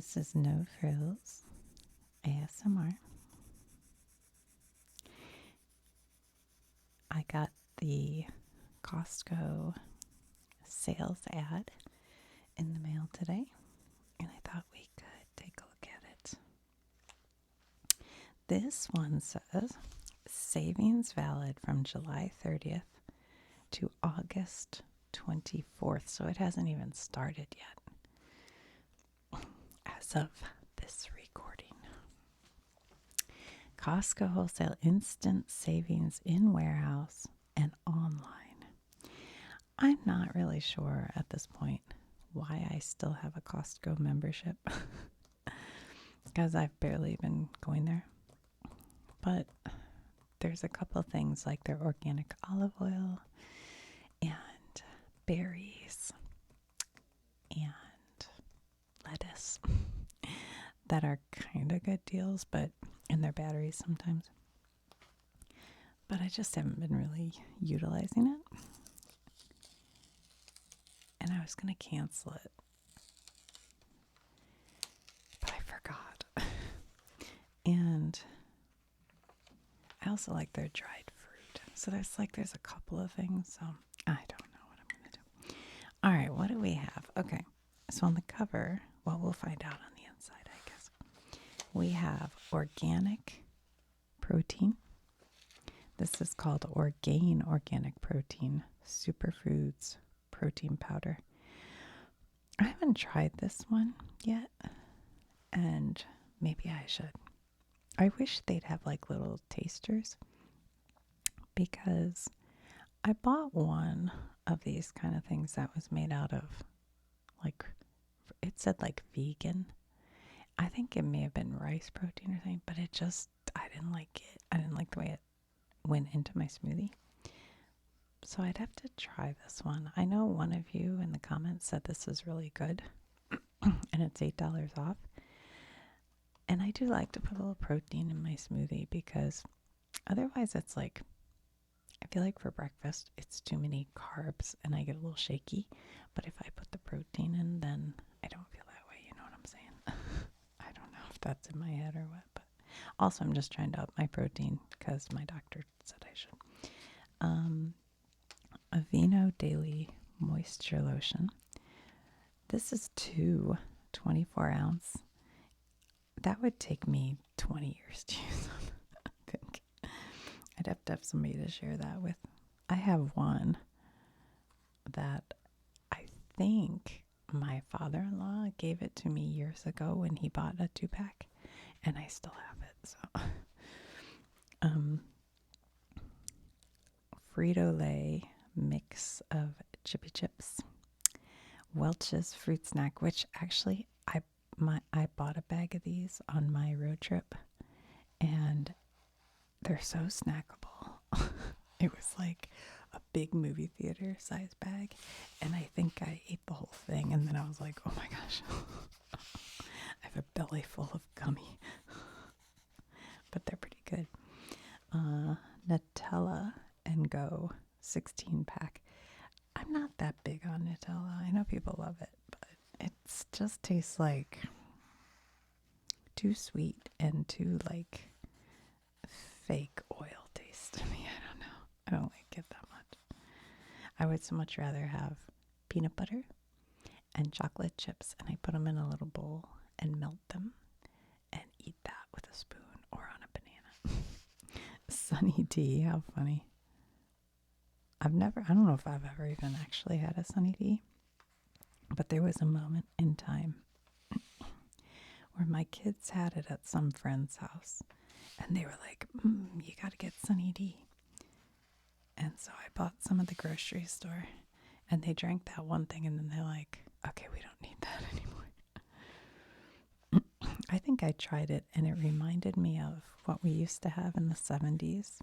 This is No Frills ASMR. I got the Costco sales ad in the mail today, and I thought we could take a look at it. This one says savings valid from July 30th to August 24th, so it hasn't even started yet as of this recording. Costco Wholesale Instant Savings in warehouse and online. I'm not really sure at this point why I still have a Costco membership because I've barely been going there. But there's a couple things like their organic olive oil and berries and lettuce that are kind of good deals, but and their batteries sometimes. But I just haven't been really utilizing it. And I was going to cancel it, but I forgot. And I also like their dried fruit. So there's a couple of things. So I don't know what I'm going to do. All right, what do we have? Okay, so on the cover, well, we'll find out on the inside, I guess. We have organic protein. This is called Orgain Organic Protein Superfoods Protein Powder. I haven't tried this one yet, and maybe I should. I wish they'd have like little tasters, because I bought one of these kind of things that was made out of, like, it said like vegan. I think it may have been rice protein or something, but I didn't like it. I didn't like the way it went into my smoothie. So I'd have to try this one. I know one of you in the comments said this is really good, and it's $8 off. And I do like to put a little protein in my smoothie, because otherwise it's like, I feel like for breakfast it's too many carbs and I get a little shaky. But if I put the protein in, then I don't feel that way. You know what I'm saying? I don't know if that's in my head or what, but also I'm just trying to up my protein because my doctor said I should. Aveeno Daily Moisture Lotion. This is 24-ounce. That would take me 20 years to use them, I think. I'd have to have somebody to share that with. I have one that I think my father-in-law gave it to me years ago when he bought a 2-pack, and I still have it. So, Frito-Lay mix of chippy chips. Welch's fruit snack, which actually I bought a bag of these on my road trip, and they're so snackable. It was like a big movie theater size bag, and I think I ate the whole thing, and then I was like, oh my gosh, I have a belly full of gummy. But they're pretty good. Nutella and Go 16-pack. I'm not that big on Nutella. I know people love it, but it just tastes like too sweet and too like fake oil taste to me. I don't know. I don't like it that much. I would so much rather have peanut butter and chocolate chips, and I put them in a little bowl and melt them and eat that with a spoon or on a banana. Sunny D, how funny. I don't know if I've ever even actually had a Sunny D, but there was a moment in time where my kids had it at some friend's house, and they were like, you gotta get Sunny D. And so I bought some at the grocery store, and they drank that one thing, and then they're like, okay, we don't need that anymore. I think I tried it, and it reminded me of what we used to have in the 70s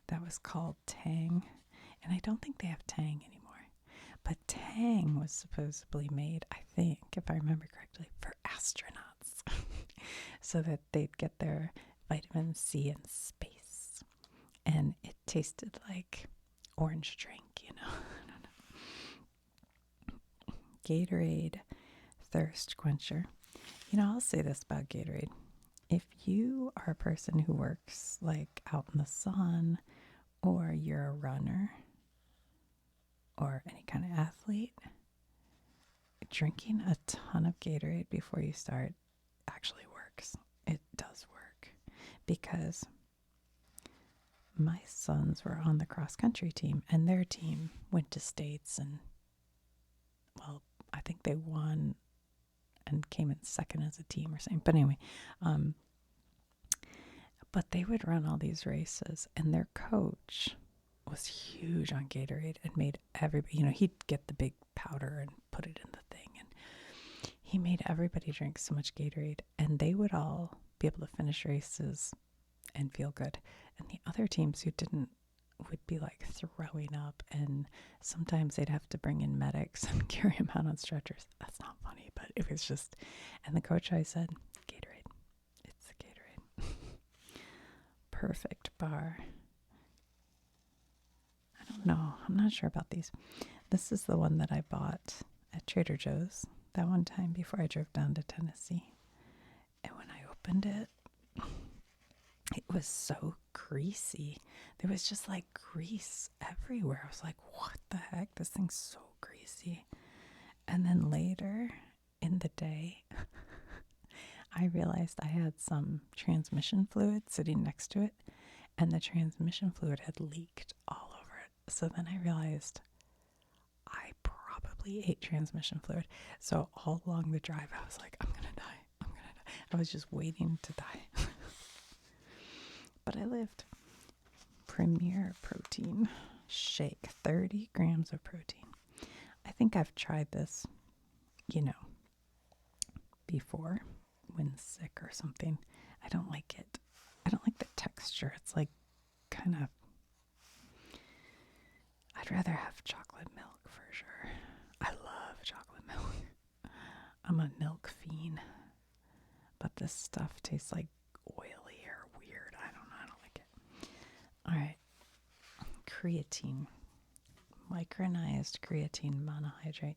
that was called Tang. And I don't think they have Tang anymore. But Tang was supposedly made, I think, if I remember correctly, for astronauts. So that they'd get their vitamin C in space. And it tasted like orange drink, you know. I don't know. Gatorade Thirst Quencher. I'll say this about Gatorade. If you are a person who works like out in the sun, or you're a runner, or any kind of athlete, drinking a ton of Gatorade before you start actually works. It does work because my sons were on the cross country team and their team went to states and, well, I think they won and came in second as a team or something. But anyway, but they would run all these races and their coach was huge on Gatorade and made everybody, he'd get the big powder and put it in the thing. And he made everybody drink so much Gatorade and they would all be able to finish races and feel good. And the other teams who didn't would be like throwing up, and sometimes they'd have to bring in medics and carry them out on stretchers. That's not funny, but it was just, and the coach always said, Gatorade. It's the Gatorade. Perfect bar. I don't know. I'm not sure about these. This is the one that I bought at Trader Joe's that one time before I drove down to Tennessee. And when I opened it, it was so greasy. There was just like grease everywhere. I was like, what the heck? This thing's so greasy. And then later in the day, I realized I had some transmission fluid sitting next to it, and the transmission fluid had leaked all over it. So then I realized I probably ate transmission fluid. So all along the drive, I was like, I'm going to die. I'm going to die. I was just waiting to die. But I lived. Premier Protein Shake, 30 grams of protein. I think I've tried this, before when sick or something. I don't like it. I don't like the texture. It's like kind of, I'd rather have chocolate milk for sure. I love chocolate milk. I'm a milk fiend. But this stuff tastes like oily or weird. I don't know. I don't like it. All right. Creatine. Micronized creatine monohydrate.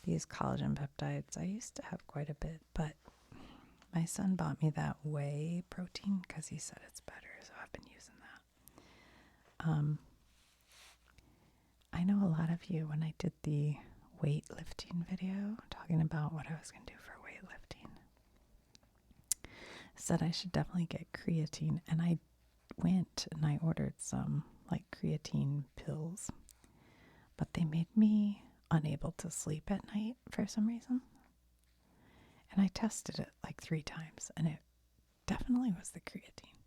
These collagen peptides, I used to have quite a bit, but my son bought me that whey protein because he said it's better, so I've been using that. I know a lot of you, when I did the weightlifting video, talking about what I was going to do for weightlifting, said I should definitely get creatine, and I went and I ordered some like creatine pills, but they made me unable to sleep at night for some reason. And I tested it like 3 times and it definitely was the creatine.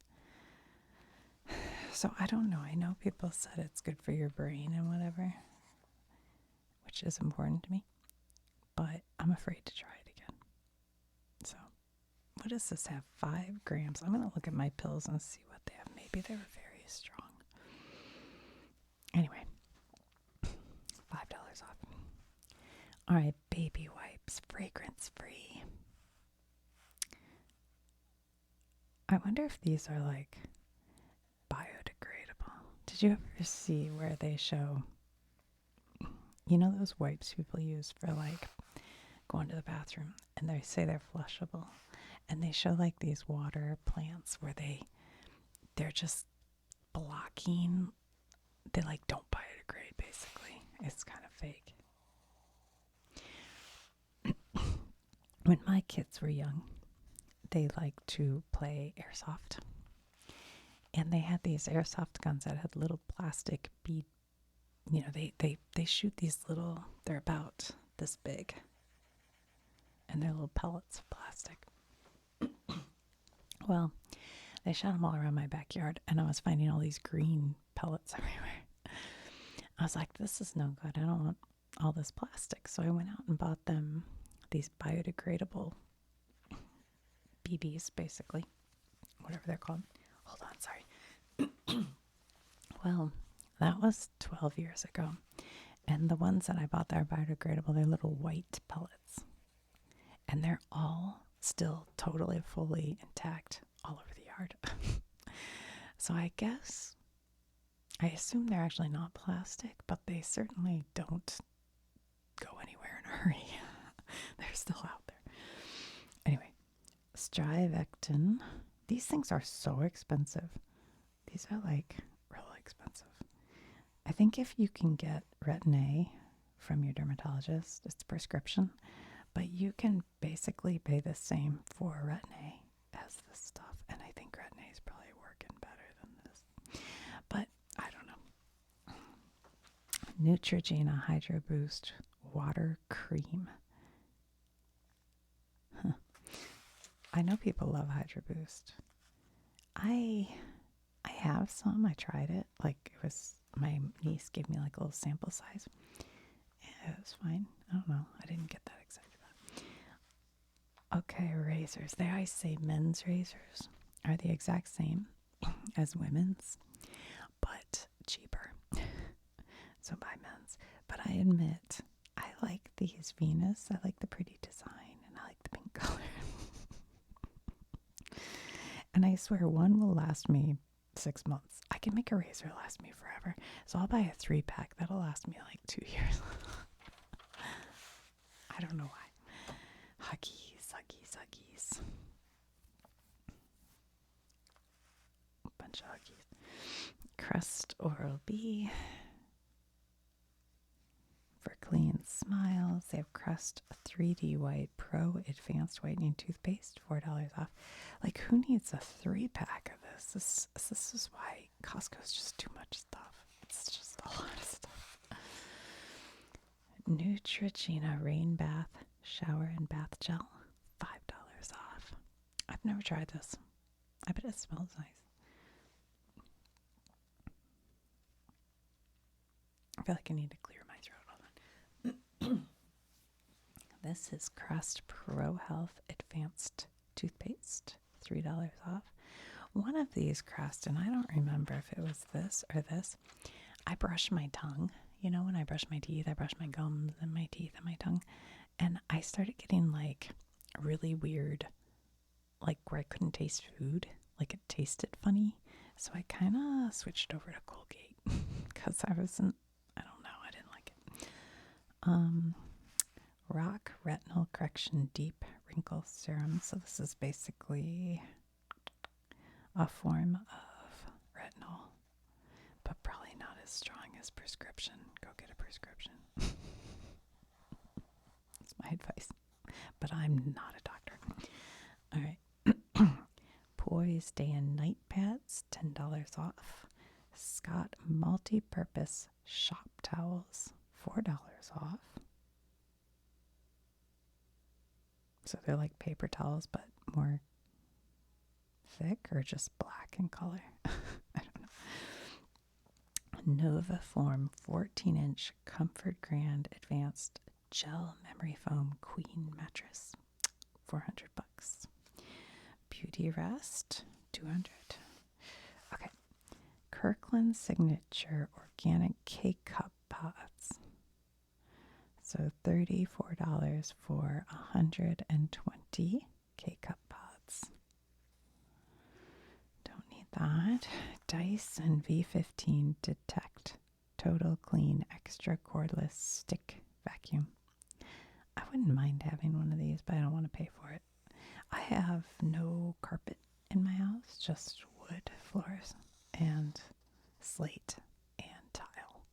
So I don't know. I know people said it's good for your brain and whatever, which is important to me, but I'm afraid to try it again. So what does this have? 5 grams. I'm going to look at my pills and see what they have. Maybe they were very strong. Anyway, $5 off. All right, baby wipes, fragrance free. I wonder if these are like biodegradable. Did you ever see where they show, those wipes people use for like going to the bathroom, and they say they're flushable, and they show like these water plants where they're just blocking, they like don't biodegrade basically. It's kind of fake. When my kids were young, they liked to play airsoft. And they had these airsoft guns that had little plastic bead. They shoot these little, they're about this big. And they're little pellets of plastic. Well, they shot them all around my backyard, and I was finding all these green pellets everywhere. I was like, this is no good. I don't want all this plastic. So I went out and bought them these biodegradable BBs, basically, whatever they're called. Hold on, sorry. Well, that was 12 years ago. And the ones that I bought that are biodegradable, they're little white pellets. And they're all still totally, fully intact all over the yard. So I assume they're actually not plastic, but they certainly don't go anywhere in a hurry. They're still out there. Anyway, Strivectin. These things are so expensive. These are like really expensive. I think if you can get Retin-A from your dermatologist, it's a prescription, but you can basically pay the same for Retin-A as this stuff. And I think Retin-A is probably working better than this. But I don't know. Neutrogena Hydro Boost Water Cream. Huh. I know people love Hydro Boost. I have some. I tried it. Like, it was, my niece gave me like a little sample size. Yeah, it was fine. I don't know. I didn't get that excited about it. Okay, razors. They always say men's razors are the exact same as women's, but cheaper. So buy men's. But I admit, I like these Venus. I like the pretty design, and I like the pink color. And I swear one will last me 6 months. I can make a razor last me forever. So I'll buy a 3-pack. That'll last me like 2 years. I don't know why. Huggies, Huggies, Huggies. A bunch of Huggies. Crest Oral-B. For clean smiles, they have Crest 3D White Pro Advanced Whitening Toothpaste, $4 off. Like, who needs a 3-pack of this? This is why Costco's just too much stuff. It's just a lot of stuff. Neutrogena Rain Bath Shower and Bath Gel, $5 off. I've never tried this. I bet it smells nice. I feel like I need to clear my throat. Hold on. This is Crest Pro Health Advanced Toothpaste, $3 off. One of these Crest, and I don't remember if it was this or this. I brush my tongue. You know, when I brush my teeth, I brush my gums and my teeth and my tongue. And I started getting like really weird, like where I couldn't taste food. Like it tasted funny. So I kind of switched over to Colgate because I don't know, I didn't like it. Rock Retinol Correction Deep Wrinkle Serum. So this is basically a form of retinol, but probably not as strong as prescription. Go get a prescription. That's my advice. But I'm not a doctor. All right. Poise Day and Night Pads, $10 off. Scott Multi-Purpose Shop Towels, $4 off. So they're like paper towels, but more thick or just black in color. I don't know. Nova Form 14-inch Comfort Grand Advanced Gel Memory Foam Queen Mattress, $400. Beauty Rest, $200. Okay. Kirkland Signature Organic K-Cup Pods. So $34 for 120 K-Cup pods. Don't need that. Dyson V15 Detect Total Clean Extra Cordless Stick Vacuum. I wouldn't mind having one of these, but I don't want to pay for it. I have no carpet in my house, just wood floors and slate and tile.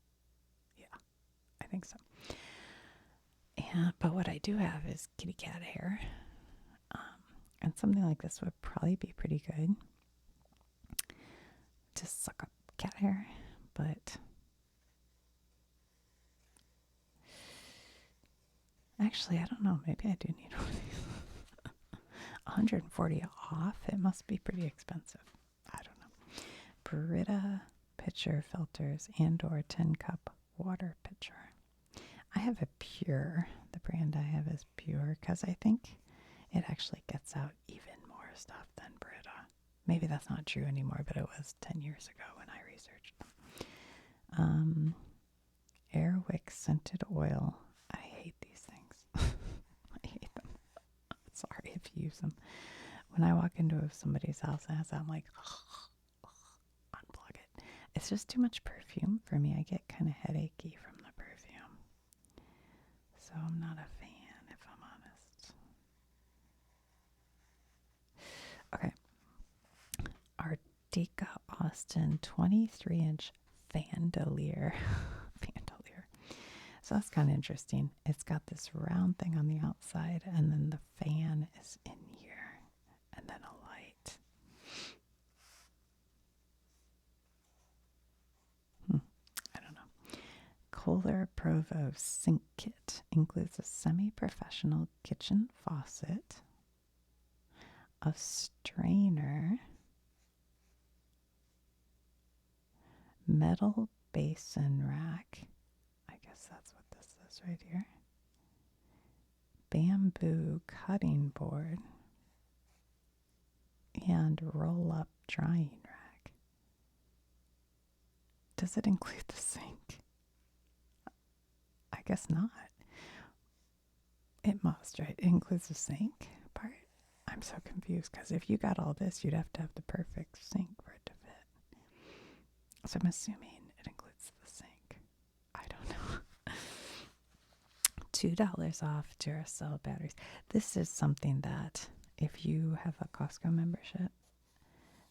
Yeah, I think so. But what I do have is kitty cat hair. And something like this would probably be pretty good to suck up cat hair. But actually, I don't know. Maybe I do need one of these. 140 off. It must be pretty expensive. I don't know. Brita pitcher filters and or 10-cup water pitcher. I have a Pure. The brand I have is Pure because I think it actually gets out even more stuff than Brita. Maybe that's not true anymore, but it was 10 years ago when I researched them. Airwick Scented Oil. I hate these things. I hate them. Sorry if you use them. When I walk into somebody's house and has that, I'm like, unplug it. It's just too much perfume for me. I get kind of headachy from the perfume. So I'm not a fan if I'm Boston 23-inch Vandalier. Vandalier. So that's kind of interesting. It's got this round thing on the outside, and then the fan is in here, and then a light. I don't know. Kohler Provo sink kit includes a semi-professional kitchen faucet, a strainer, metal basin rack. I guess that's what this is right here. Bamboo cutting board and roll-up drying rack. Does it include the sink? I guess not. It must, right? It includes the sink part. I'm so confused because if you got all this, you'd have to have the perfect sink for it to fit. So I'm assuming it includes the sink. I don't know. $2 off Duracell batteries. This is something that if you have a Costco membership,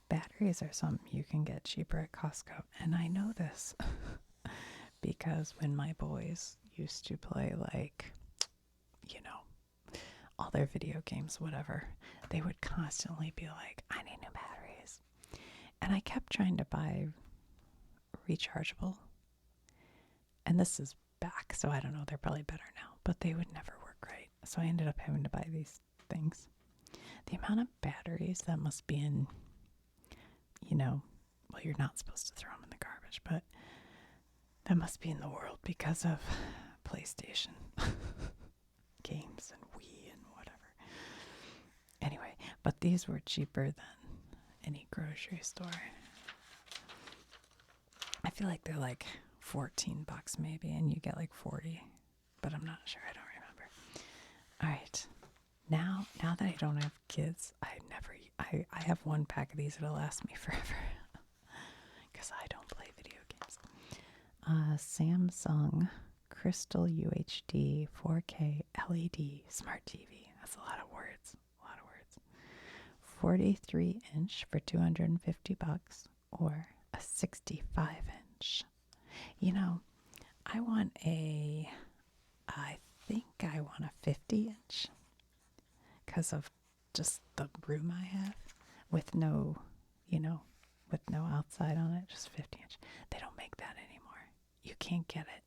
batteries are something you can get cheaper at Costco. And I know this because when my boys used to play, like, you know, all their video games, whatever, they would constantly be like, I need new batteries. And I kept trying to buy rechargeable. And this is back, so I don't know, they're probably better now, but they would never work right. So I ended up having to buy these things. The amount of batteries that must be in, you know, well, you're not supposed to throw them in the garbage, but that must be in the world because of PlayStation games and Wii and whatever. Anyway, but these were cheaper than any grocery store. I feel like they're like $14 maybe, and you get like 40, but I'm not sure. I don't remember. All right. Now that I don't have kids, I have one pack of these that'll last me forever because I don't play video games. Samsung Crystal UHD 4K LED Smart TV. That's a lot of words. 43-inch for $250 or a 65-inch. You know, I think I want a 50-inch because of just the room I have with no, with no outside on it, just 50-inch. They don't make that anymore. You can't get it.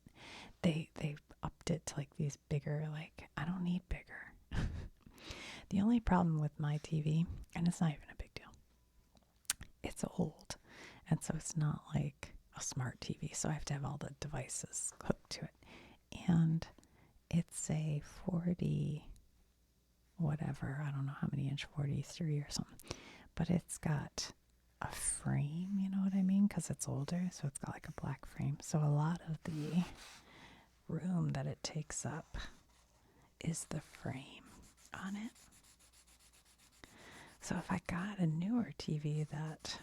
They upped it to like these bigger, like, I don't need bigger. The only problem with my TV, and it's not even a big deal, it's old. And so it's not like a smart TV. So I have to have all the devices hooked to it. And it's a 40, whatever, I don't know how many inch, 43 or something. But it's got a frame, you know what I mean? Because it's older, so it's got like a black frame. So a lot of the room that it takes up is the frame on it. So if I got a newer TV that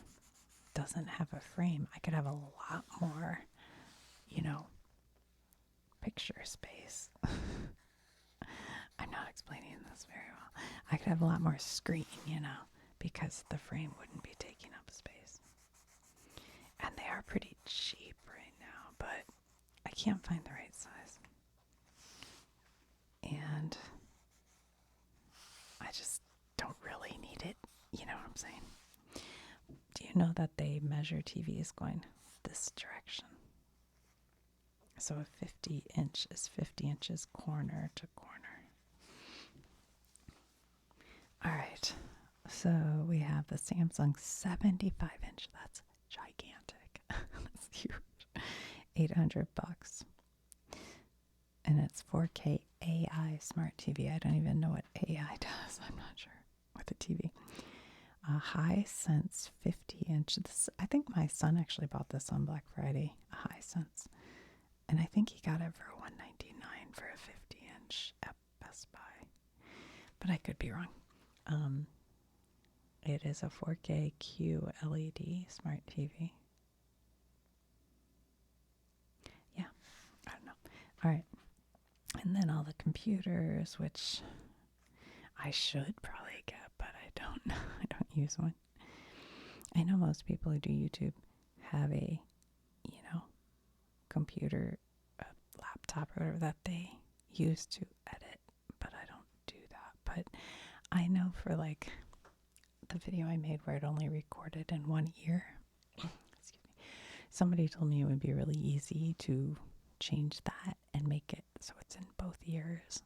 doesn't have a frame, I could have a lot more, picture space. I'm not explaining this very well. I could have a lot more screen, because the frame wouldn't be taking up space. And they are pretty cheap right now, but I can't find the right size. And I just don't really need it. You know what I'm saying? Do you know that they measure TVs going this direction? So a 50-inch is 50 inches corner to corner. All right. So we have the Samsung 75-inch. That's gigantic. That's huge. $800. And it's 4K AI Smart TV. I don't even know what AI does. I'm not sure with a TV. A Hisense 50-inch. I think my son actually bought this on Black Friday. A Hisense. And I think he got it for $199 for a 50-inch at Best Buy. But I could be wrong. It is a 4K QLED Smart TV. Yeah, I don't know. All right. And then all the computers, which I should probably get, but I don't know. I don't use one. I know most people who do YouTube have a, computer, a laptop or whatever that they use to edit, but I don't do that. But I know for like the video I made where it only recorded in one ear, excuse me, somebody told me it would be really easy to change that and make it so it's in both ears.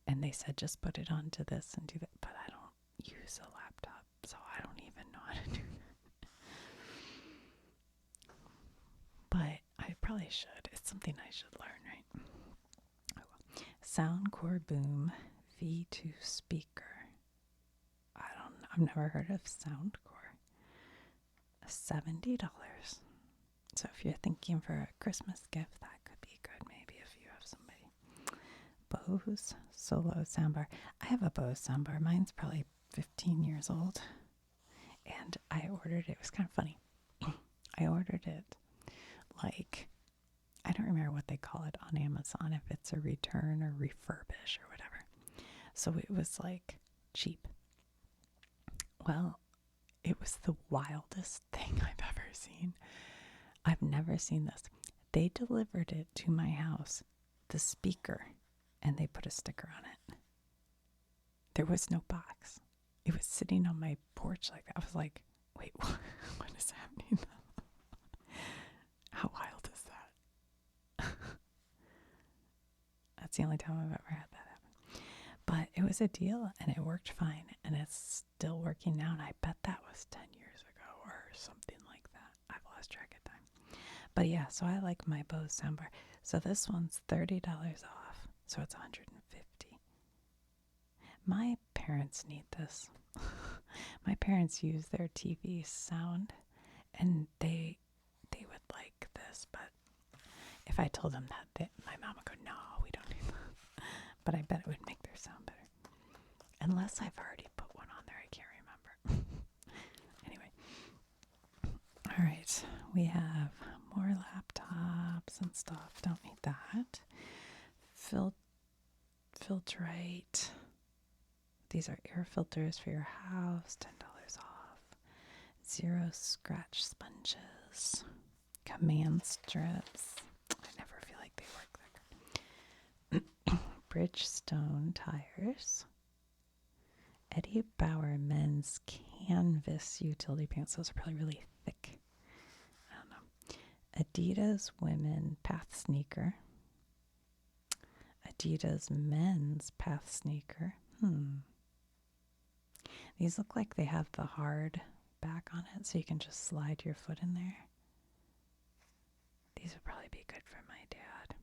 And they said just put it onto this and do that, but I don't use a laptop, so I don't even know how to do that. But I probably should. It's something I should learn, right? Oh, well. Soundcore Boom V2 speaker. I've never heard of Soundcore. $70. So if you're thinking for a Christmas gift, that could be good maybe if you have somebody. Bose Solo soundbar. I have a Bose soundbar. Mine's probably 15 years old. And I ordered it. It was kind of funny. I ordered it like, I don't remember what they call it on Amazon, if it's a return or refurbish or whatever. So it was like cheap. Well, it was the wildest thing I've ever seen. I've never seen this. They delivered it to my house, the speaker, and they put a sticker on it. There was no box. It was sitting on my porch like that. I was like, wait, what is happening? How wild is that? That's the only time I've ever had that happen. But it was a deal, and it worked fine, and it's still working now, and I bet that was 10 years ago or something like that. I've lost track of time. But yeah, so I like my Bose soundbar. So this one's $30 off, so it's $150. My parents need this. My parents use their TV sound, and they would like this, but if I told them that, my mom would go, no, we don't need that. But I bet it would make their sound better. Unless I've already put one on there, I can't remember. Anyway. All right, we have more laptops and stuff. Don't need that. Filtrate. These are air filters for your house, $10 off. Zero scratch sponges. Command strips. I never feel like they work that good. Bridgestone tires. Eddie Bauer men's canvas utility pants. Those are probably really thick. I don't know. Adidas women path sneaker. Adidas men's path sneaker. These look like they have the hard back on it, so you can just slide your foot in there. These would probably be good for my dad.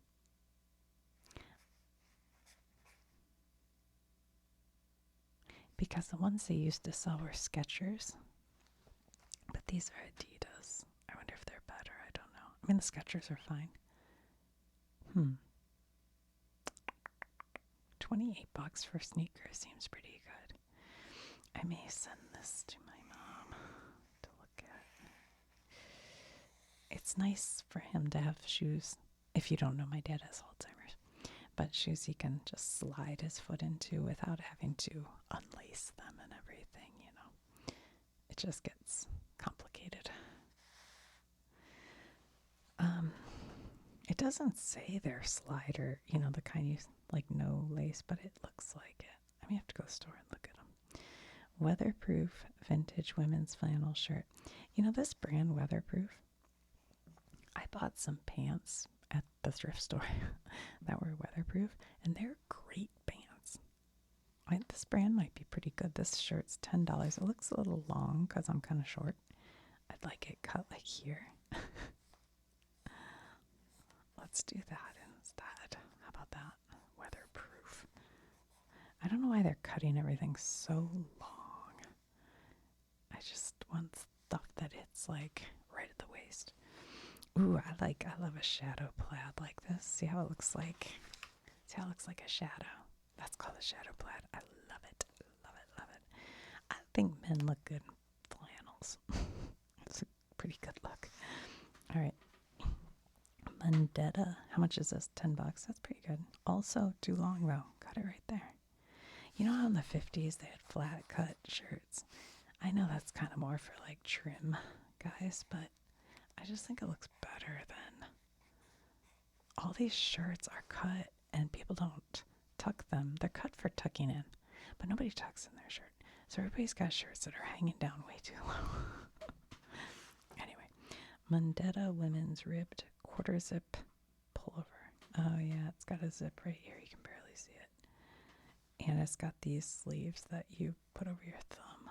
Because the ones they used to sell were Skechers. But these are Adidas. I wonder if they're better. I don't know. I mean, the Skechers are fine. $28 for sneakers seems pretty good. I may send this to my mom to look at. It's nice for him to have shoes. If you don't know, my dad has Alzheimer's. But shoes he can just slide his foot into without having to unlace them and everything, It just gets complicated. It doesn't say they're slider, the kind you like no lace, but it looks like it. I may have to go to the store and look at them. Weatherproof vintage women's flannel shirt. This brand Weatherproof, I bought some pants at the thrift store that were weatherproof, and they're great pants. This brand might be pretty good. This shirt's $10. It looks a little long because I'm kind of short. I'd like it cut like here. Let's do that instead. How about that? Weatherproof. I don't know why they're cutting everything so long. I just want stuff that it's like right at the waist. Ooh, I love a shadow plaid like this. See how it looks like? See how it looks like a shadow? That's called a shadow plaid. I love it. Love it, love it. I think men look good in flannels. It's a pretty good look. All right. Mundetta. How much is this? $10. That's pretty good. Also, too long though. Got it right there. You know how in the 50s they had flat cut shirts? I know that's kind of more for like trim guys, but I just think it looks better than all these shirts are cut and people don't tuck them. They're cut for tucking in, but nobody tucks in their shirt. So everybody's got shirts that are hanging down way too low. Anyway, Mundetta women's ribbed quarter zip pullover. Oh yeah, it's got a zip right here. You can barely see it. And it's got these sleeves that you put over your thumb.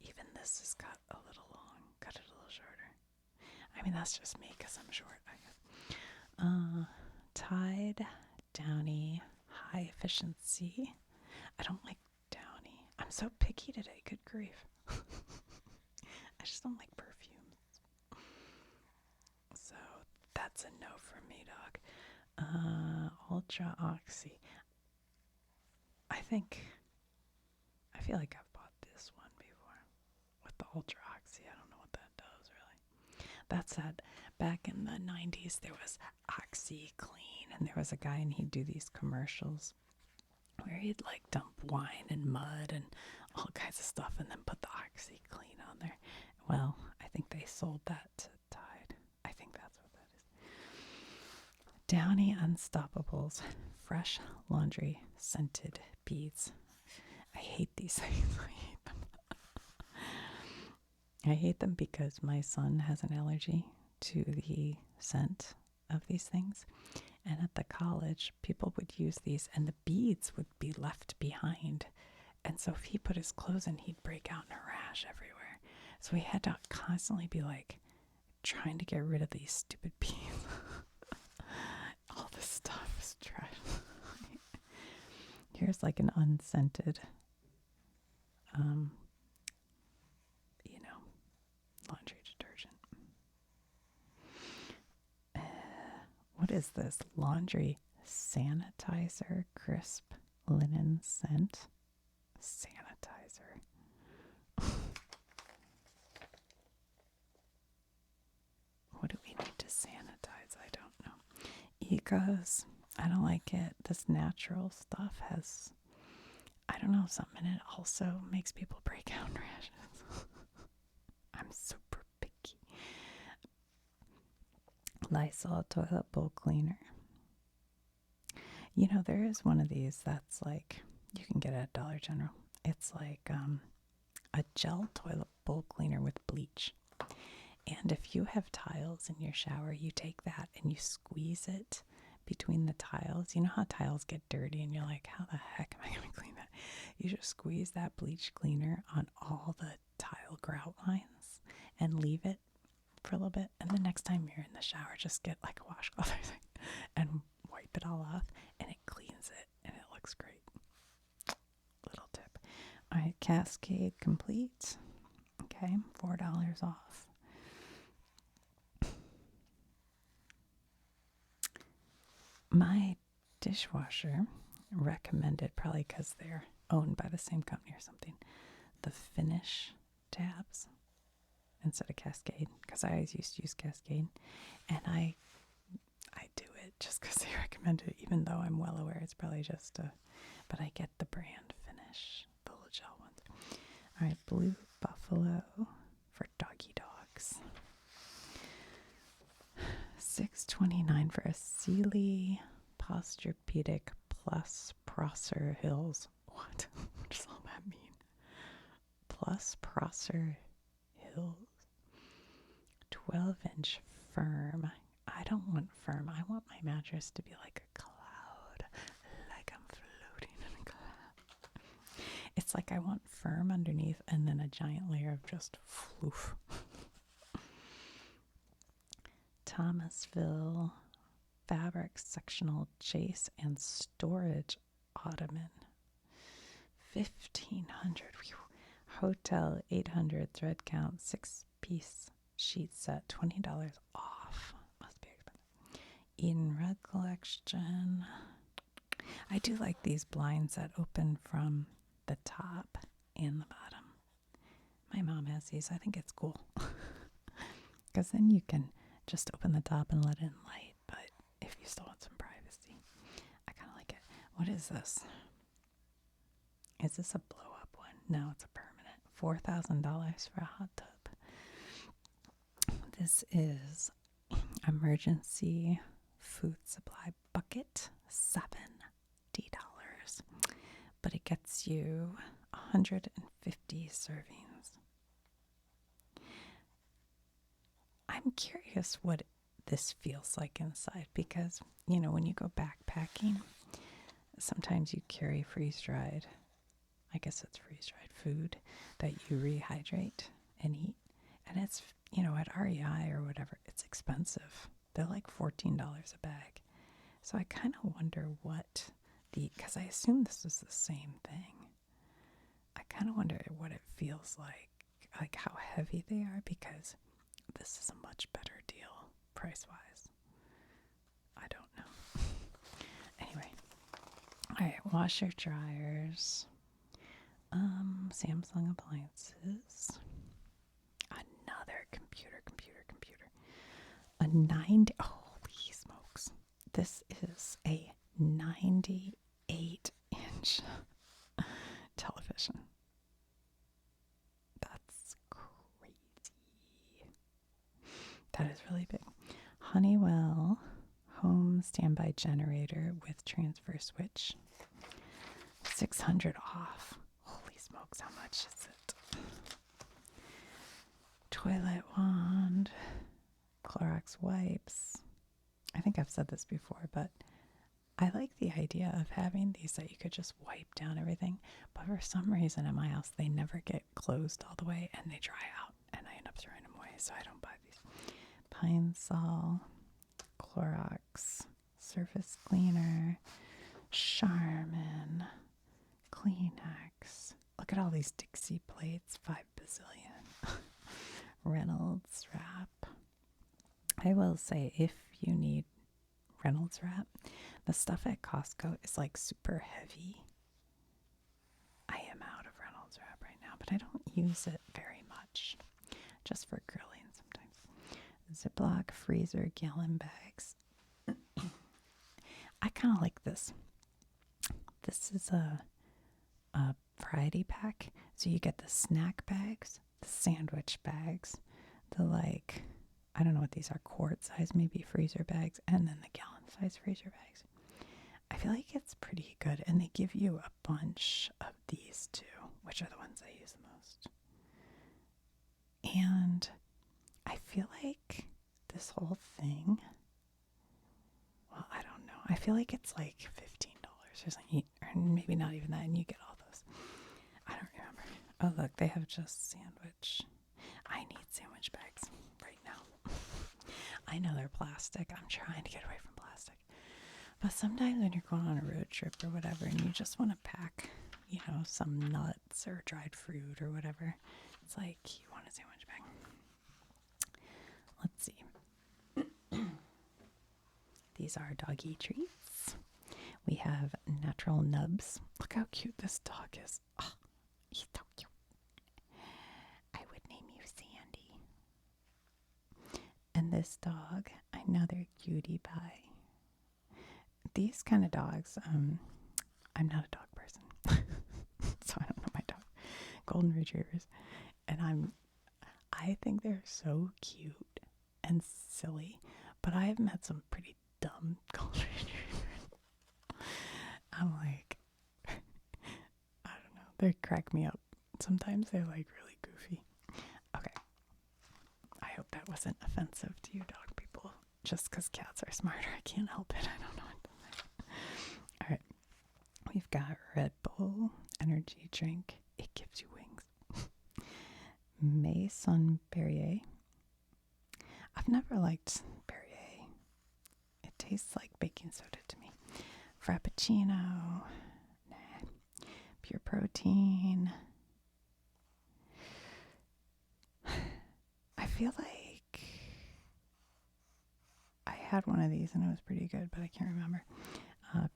Even this has got a little long. Cut it a little shorter. I mean, that's just me because I'm short, I guess. Tide, Downy, high efficiency. I don't like Downy. I'm so picky today. Good grief. I just don't like perfumes. So that's a no for me, dog. Ultra Oxy. I feel like I've bought this one before with the Ultra Oxy. I don't know what that does really. That's that back in the 90s there was Oxy Clean, and there was a guy and he'd do these commercials where he'd like dump wine and mud and all kinds of stuff and then put the Oxy Clean on there. Well, I think they sold that to Tide. I think that's what that is. Downy Unstoppables, fresh laundry scented beads. I hate these things. I hate them. I hate them because my son has an allergy to the scent of these things. And at the college, people would use these and the beads would be left behind. And so if he put his clothes in, he'd break out in a rash everywhere. So we had to constantly be like trying to get rid of these stupid beads. All this stuff is trash. Here's like an unscented, laundry detergent. What is this? Laundry sanitizer, crisp linen scent. Sanitizer. What do we need to sanitize? I don't know. Ecos. I don't like it. This natural stuff has, I don't know, something in it also makes people break out in rashes. I'm super picky. Lysol toilet bowl cleaner. You know, there is one of these that's like, you can get it at Dollar General. It's like a gel toilet bowl cleaner with bleach. And if you have tiles in your shower, you take that and you squeeze it between the tiles. You know how tiles get dirty and you're like, how the heck am I going to clean that? You just squeeze that bleach cleaner on all the tile grout lines and leave it for a little bit. And the next time you're in the shower, just get like a washcloth and wipe it all off and it cleans it and it looks great. Little tip. All right, Cascade Complete. Okay, $4 off. My dishwasher recommended, probably because they're owned by the same company or something, the Finish tabs instead of Cascade, because I always used to use Cascade, and I do it just because they recommend it, even though I'm well aware it's probably just but I get the brand Finish, the little gel ones. All right, Blue Buffalo for doggy dogs. $6.29 for a Sealy Posturepedic Plus Prosser Hills. What? What does all that mean? Plus Prosser Hills. 12-inch firm. I don't want firm. I want my mattress to be like a cloud. Like I'm floating in a cloud. It's like I want firm underneath and then a giant layer of just floof. Thomasville fabric sectional chase and storage ottoman. 1,500. Hotel 800 thread count 6-piece sheet set, $20 off. Must be expensive. Eden Red collection. I do like these blinds that open from the top and the bottom. My mom has these. I think it's cool because then you can just open the top and let in light, but if you still want some privacy, I kind of like it. What is this? Is this a blow-up one? No, it's a permanent. $4,000 for a hot tub. This is emergency food supply bucket, $70. But it gets you 150 servings. I'm curious what this feels like inside because, you know, when you go backpacking, sometimes you carry freeze-dried, I guess it's freeze-dried food that you rehydrate and eat. And it's, you know, at REI or whatever, it's expensive. They're like $14 a bag. So I kind of wonder what because I assume this is the same thing. I kind of wonder what it feels like how heavy they are, because this is a much better deal price-wise. I don't know. Anyway. All right, washer dryers. Samsung appliances. Another computer. A 90, holy smokes. This is a 98-inch television. That's crazy. That is really big. Honeywell home standby generator with transfer switch. 600 off. Holy smokes, how much is it? Toilet wand. Clorox wipes. I think I've said this before, but I like the idea of having these that you could just wipe down everything. But for some reason in my house, they never get closed all the way and they dry out and I end up throwing them away, so I don't buy these. Pine Sol, Clorox, surface cleaner, Charmin, Kleenex. Look at all these Dixie plates, 5 bazillion. Reynolds wrap. I will say, if you need Reynolds wrap, the stuff at Costco is like super heavy. I am out of Reynolds wrap right now, but I don't use it very much, just for grilling sometimes. Ziploc freezer gallon bags. I kind of like this. This is a variety pack. So you get the snack bags, the sandwich bags, the I don't know what these are, quart size, maybe freezer bags, and then the gallon size freezer bags. I feel like it's pretty good, and they give you a bunch of these too, which are the ones I use the most. And I feel like this whole thing, well, I don't know. I feel like it's like $15 or something, or maybe not even that, and you get all those. I don't remember. Oh, look, they have just sandwich. I need sandwich bags right now. I know they're plastic. I'm trying to get away from plastic. But sometimes when you're going on a road trip or whatever and you just want to pack, you know, some nuts or dried fruit or whatever, it's like you want a sandwich bag. Let's see. These are doggy treats. We have natural nubs. Look how cute this dog is. Oh, he's so cute. I would name you Sandy. And this dog, another cutie pie. These kind of dogs, I'm not a dog person, so I don't know my dog. Golden Retrievers, and I think they're so cute and silly, but I have met some pretty dumb Golden Retrievers. I'm like, I don't know, they crack me up. Sometimes they're like really goofy. Okay, I hope that wasn't offensive to you dog people. Just because cats are smarter, I can't help it. I don't know what to say. All right, we've got Red Bull energy drink. It gives you wings. Maison Perrier. I've never liked Perrier. It tastes like baking soda to me. Frappuccino. Nah. Pure protein. I feel like I had one of these and it was pretty good, but I can't remember.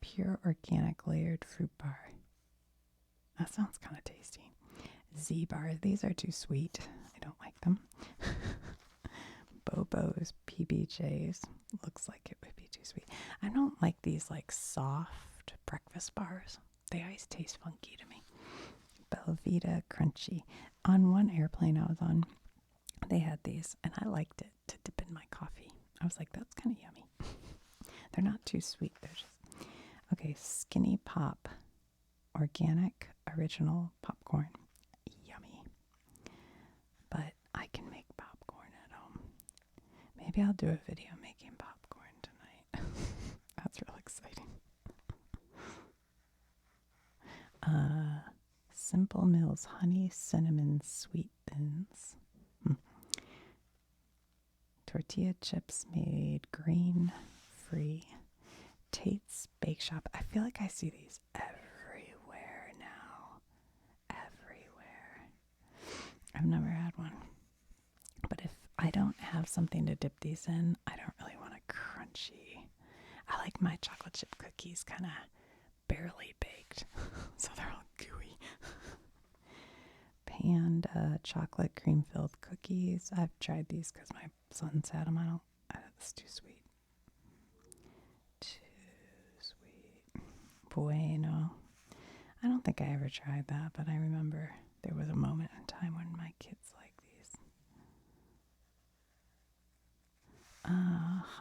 Pure organic layered fruit bar. That sounds kind of tasty. Z bars. These are too sweet. I don't like them. Bobo's PBJs. Looks like it would be too sweet. I don't like these like soft breakfast bars. They always taste funky to me. Belvita Crunchy. On one airplane I was on, they had these, and I liked it to dip in my coffee. I was like, that's kind of yummy. They're not too sweet. They're just... Okay, Skinny Pop. Organic original popcorn. Yummy. But I can make popcorn at home. Maybe I'll do a video making popcorn tonight. That's real exciting. Simple Mills Honey Cinnamon Sweet Thins. Tortilla chips made grain free. Tate's Bake Shop. I feel like I see these everywhere now. Everywhere. I've never had one. But if I don't have something to dip these in, I don't really want a crunchy. I like my chocolate chip cookies kind of barely baked. So they're all gooey. Panda chocolate cream filled cookies. I've tried these because my son's had them. It's too sweet. Bueno. I don't think I ever tried that, but I remember there was a moment in time when my kids liked these.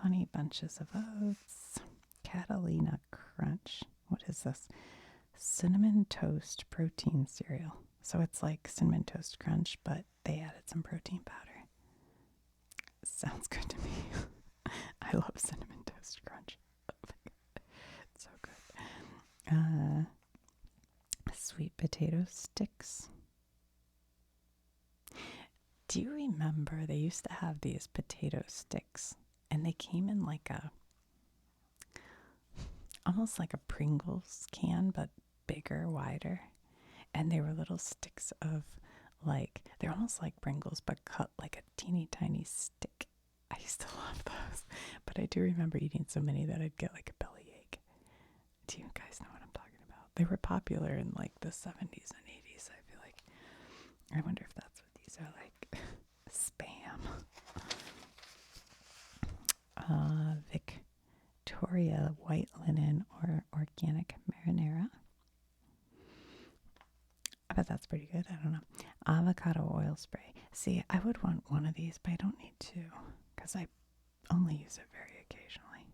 Honey bunches of oats. Catalina Crunch. What is this? Cinnamon toast protein cereal. So it's like Cinnamon Toast Crunch, but they added some protein powder. Sounds good to me. I love Cinnamon Toast Crunch. It's so good. Sweet potato sticks. Do you remember they used to have these potato sticks, and they came in like almost like a Pringles can, but bigger, wider. And they were little sticks of they're almost like Pringles, but cut like a teeny tiny stick. I used to love those, but I do remember eating so many that I'd get like a bellyache. Do you guys know what I'm talking about? They were popular in like the 70s and 80s, I feel like. I wonder if that's what these are like. Spam. Victoria white linen or organic marinara. I bet that's pretty good. I don't know. Avocado oil spray. See, I would want one of these, but I don't need two because I only use it very occasionally.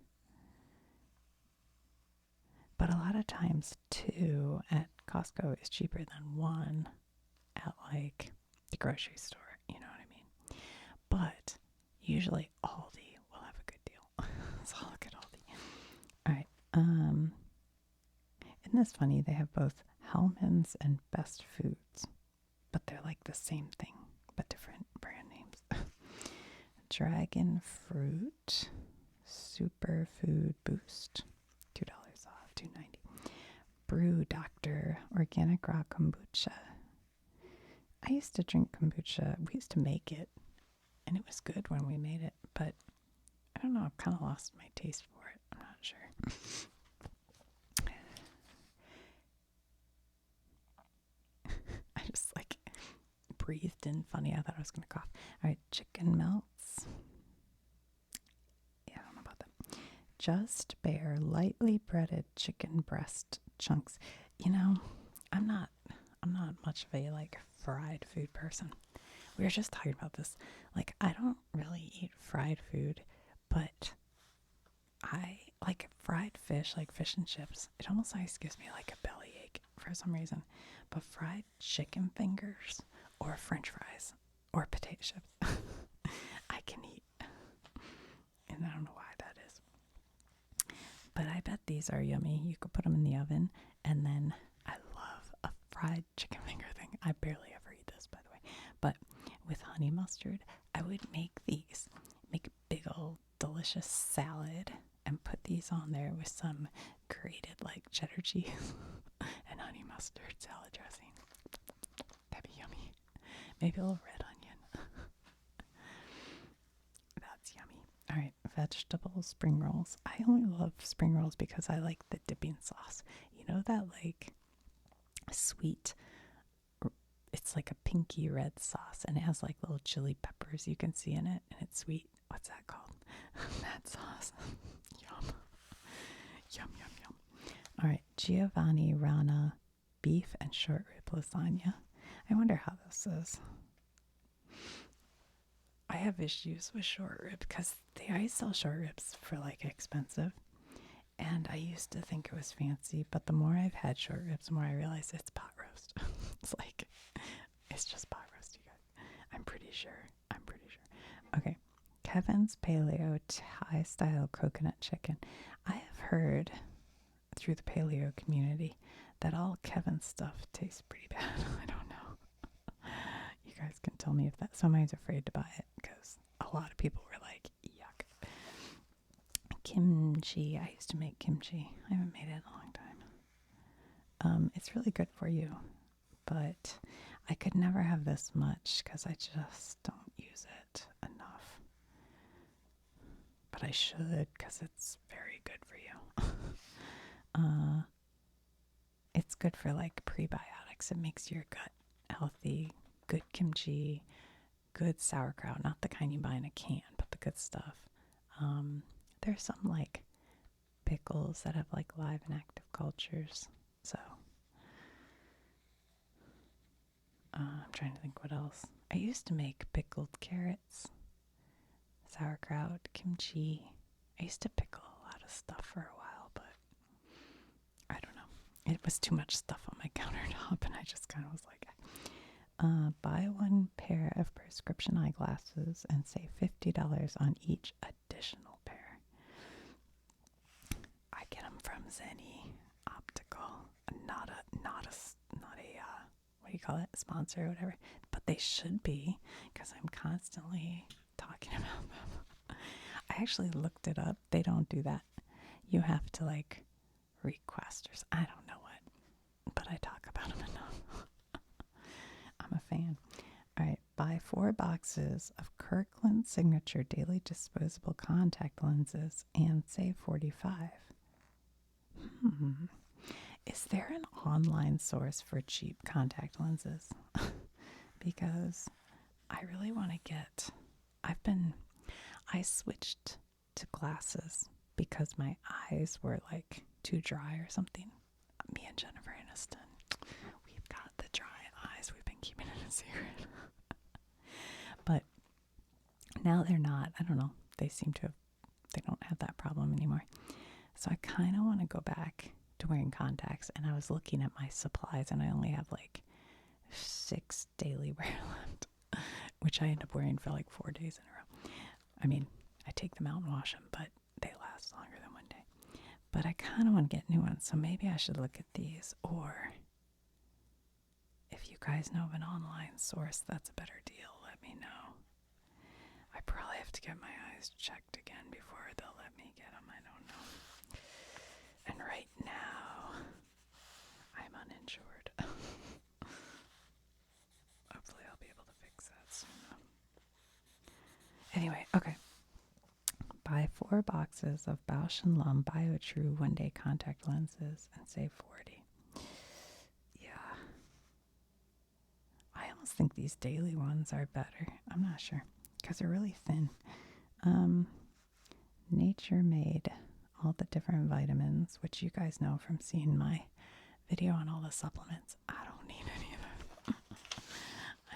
But a lot of times, two at Costco is cheaper than one at like the grocery store. You know what I mean? But usually Aldi will have a good deal. So I'll look at Aldi. All right. Isn't this funny? They have both Hellmann's and Best Foods, but they're like the same thing, but different brand names. Dragon Fruit Superfood Boost, $2 off, $2.90. Brew Doctor Organic Raw Kombucha. I used to drink kombucha. We used to make it, and it was good when we made it, but I don't know, I've kind of lost my taste for it. I'm not sure. I just like breathed in funny. I thought I was going to cough. All right, chicken melts. Yeah, I don't know about that. Just Bare lightly breaded chicken breast chunks. You know, I'm not much of a like fried food person. We were just talking about this. Like, I don't really eat fried food, but I like fried fish, like fish and chips. It almost always gives me like a bellyache for some reason. But fried chicken fingers or french fries or potato chips, I can eat. And I don't know why that is. But I bet these are yummy. You could put them in the oven. And then I love a fried chicken finger thing. I barely ever eat this, by the way. But with honey mustard, I would make these. Make a big old delicious salad and put these on there with some grated like cheddar cheese and honey mustard salad dressing. That'd be yummy. Maybe a little red onion. That's yummy. All right, vegetable spring rolls. I only love spring rolls because I like the dipping sauce. You know that like sweet, it's like a pinky red sauce and it has like little chili peppers you can see in it and it's sweet. What's that called? That sauce. Yum. Yum, yum, yum. All right, Giovanni Rana beef and short rib lasagna. I wonder how this is. I have issues with short rib because they always sell short ribs for like expensive. And I used to think it was fancy, but the more I've had short ribs, the more I realize it's pot roast. It's like, it's just pot roast, you guys. I'm pretty sure. Okay. Kevin's Paleo Thai style coconut chicken. I have heard through the paleo community that all Kevin's stuff tastes pretty bad. I don't know. You guys can tell me if that. Somebody's afraid to buy it because a lot of people were like, yuck. Kimchi. I used to make kimchi. I haven't made it in a long time. It's really good for you, but I could never have this much because I just don't use it enough. But I should because it's very good for you. It's good for like prebiotics. It makes your gut healthy. Good kimchi, good sauerkraut, not the kind you buy in a can, but the good stuff. There's some like pickles that have like live and active cultures. So I'm trying to think what else. I used to make pickled carrots, sauerkraut, kimchi. I used to pickle a lot of stuff for a while, but I don't know. It was too much stuff on my countertop, and I just kind of was like, buy one pair of prescription eyeglasses and save $50 on each additional pair. I get them from Zenny Optical, not a what do you call it, sponsor or whatever, but they should be because I'm constantly talking about them. I actually looked it up. They don't do that. You have to like request or I don't know what, but I talk about them enough. I'm a fan. All right, buy 4 boxes of Kirkland Signature Daily Disposable Contact Lenses and save $45. Is there an online source for cheap contact lenses? Because I really want to get, I switched to glasses because my eyes were like too dry or something. Me and Jennifer Aniston, we've got the dry eyes. We've been keeping it a secret. But now they're not. I don't know. They don't have that problem anymore. So I kind of want to go back to wearing contacts. And I was looking at my supplies and I only have like 6 daily wear left, which I end up wearing for like 4 days in a row. I mean, I take them out and wash them, but they last longer than one day. But I kind of want to get new ones. So maybe I should look at these, or if you guys know of an online source that's a better deal, let me know. I probably have to get my eyes checked again before they'll let me get them. I don't know. And right now, I'm uninsured. Hopefully I'll be able to fix that soon. Anyway, okay. Buy 4 boxes of Bausch & Lomb BioTrue one-day contact lenses and save $40. Yeah. I almost think these daily ones are better. I'm not sure because they're really thin. Nature made all the different vitamins, which you guys know from seeing my video on all the supplements. I don't need any of them.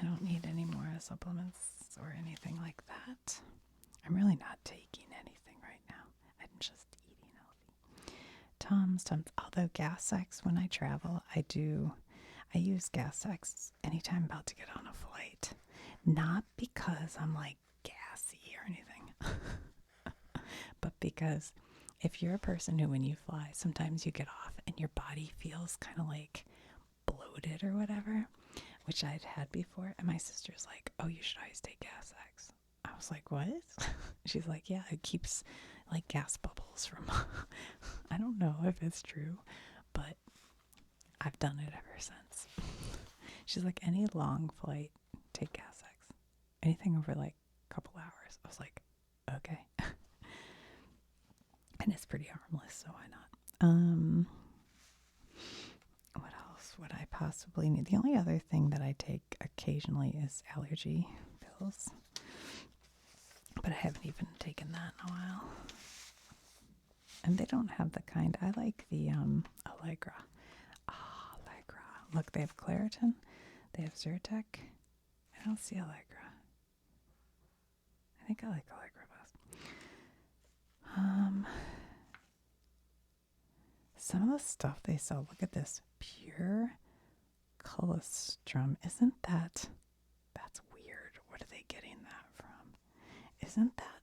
I don't need any more supplements or anything like that. I'm really not taking anything right now. I'm just eating healthy. Tums. Although Gas-X, when I travel, I use Gas-X anytime I'm about to get on a flight. Not because I'm like gassy or anything, but because if you're a person who, when you fly, sometimes you get off and your body feels kind of like bloated or whatever, which I'd had before. And my sister's like, oh, you should always take Gas-X. I was like, what? She's like, yeah, it keeps like gas bubbles from, I don't know if it's true, but I've done it ever since. She's like, any long flight, take Gas-X. Anything over like a couple hours. I was like, okay. And it's pretty harmless, so why not? What else would I possibly need? The only other thing that I take occasionally is allergy pills. But I haven't even taken that in a while. And they don't have the kind. I like the Allegra. Allegra. Look, they have Claritin. They have Zyrtec. I don't see Allegra. I think I like Allegra best. Some of the stuff they sell, look at this. Pure colostrum. Isn't that... That's weird. What are they getting that from? Isn't that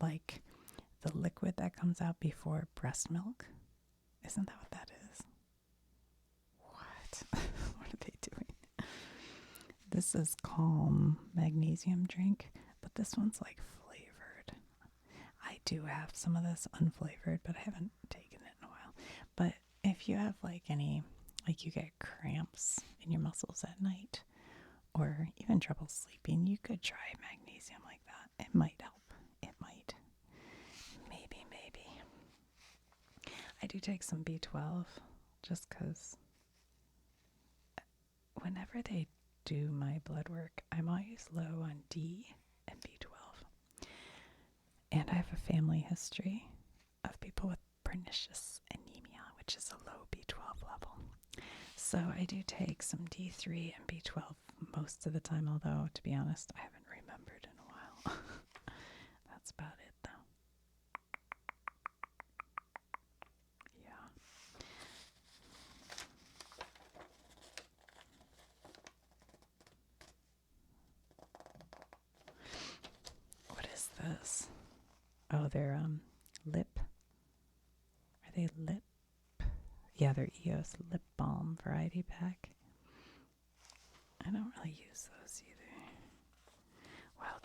like the liquid that comes out before breast milk? Isn't that what that is? What? What are they doing? This is Calm Magnesium drink, but this one's like flavored. I do have some of this unflavored, but I haven't taken it in a while. But if you have like any, like you get cramps in your muscles at night or even trouble sleeping, you could try magnesium like that. It might help. It might. Maybe. I do take some B12 just because whenever they do my blood work, I'm always low on D and B12. And I have a family history of people with pernicious anemia, which is a low B12 level. So I do take some D3 and B12 most of the time, although, to be honest, I haven't remembered in a while. That's about it, though. Yeah. What is this? Oh, they're lip. Are they lip? Yeah, they're EOS lip balm variety pack. I don't really use those either. Well,